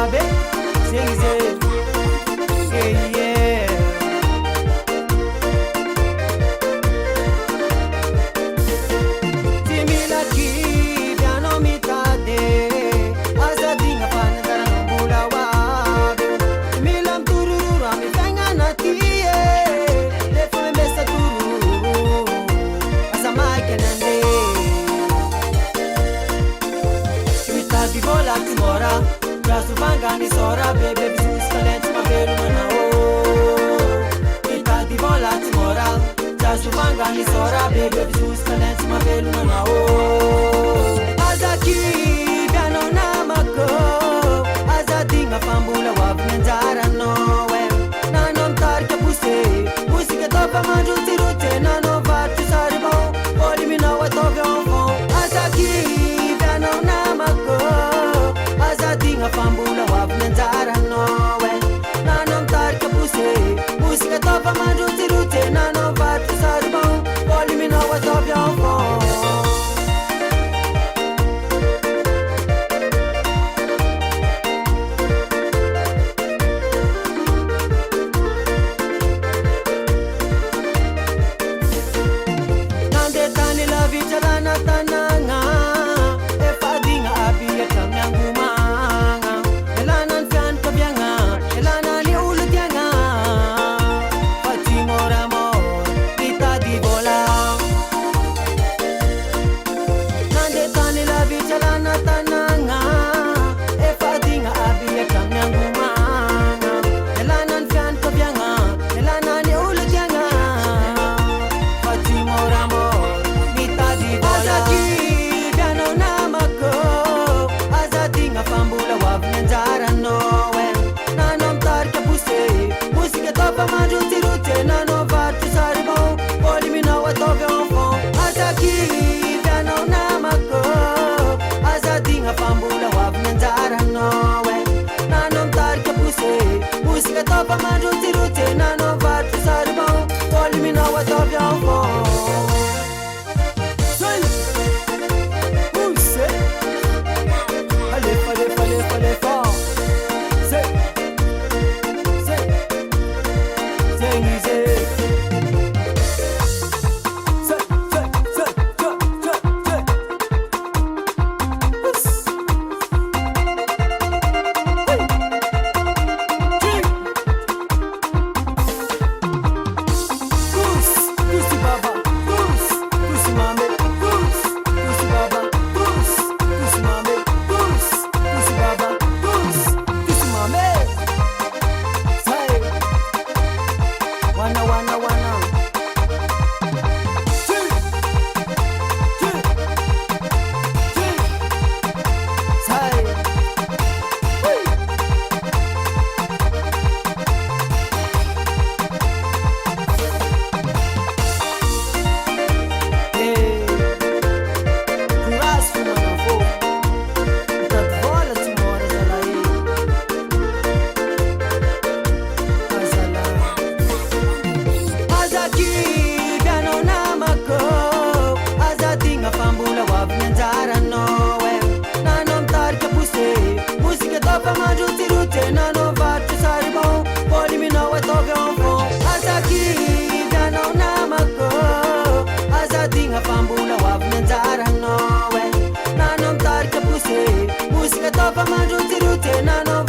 babe, sing it, yeah, yeah. Timila ki piano mitade, azadinga panagara no bulawa. Milam tururu ami fenga na tie, le fome besta tururu, azamai kenande. Mitadi vola timora. Braço vangani sora, bebe bisus talento ma vero mana o. Ita di vola ti mora. Braço vangani sora, bebe bisus talento ma vero mana o. Azaki biano namako, azadinga pambula wabnenzara no we. Nanom tarke puse, musica topa manjo tirute, nano vatu sarbo, poli mina wa tobe enfant. Azaki biano namako. Azadinga pambula wabnenzara nowe. Nanom tarke puse, musica topa manjo tirute, nano vatu sarbo, poli mina wa tobe enfant. Nande tani la vita lana tananga, e fadinga abia kamyanguma. Elanan fian kabyanga, elanani ulutianga. Fatimora mo, dita di bola. Nande tani la vita lana tananga, e fadinga abia kamyanguma. Elanan fian kabyanga, elanani ulutianga. Fatimora mo, dita di bola. Azaki biano namako, azadinga pambula wabnenzara nowe. Nanom tarke puse, musica topa manjo tirute, nano vatu sarbo, poli mina wa tobe enfant. Azaki biano namako, azadinga pambula wabnenzara nowe. Nanom tarke puse, musica topa manjo tirute, nano vatu sarbo, poli mina wa tobe enfant. Fallait fort. C'est pambula wabnenzara nowe. Nanom tarke puse, musica topa manjo tirute, nano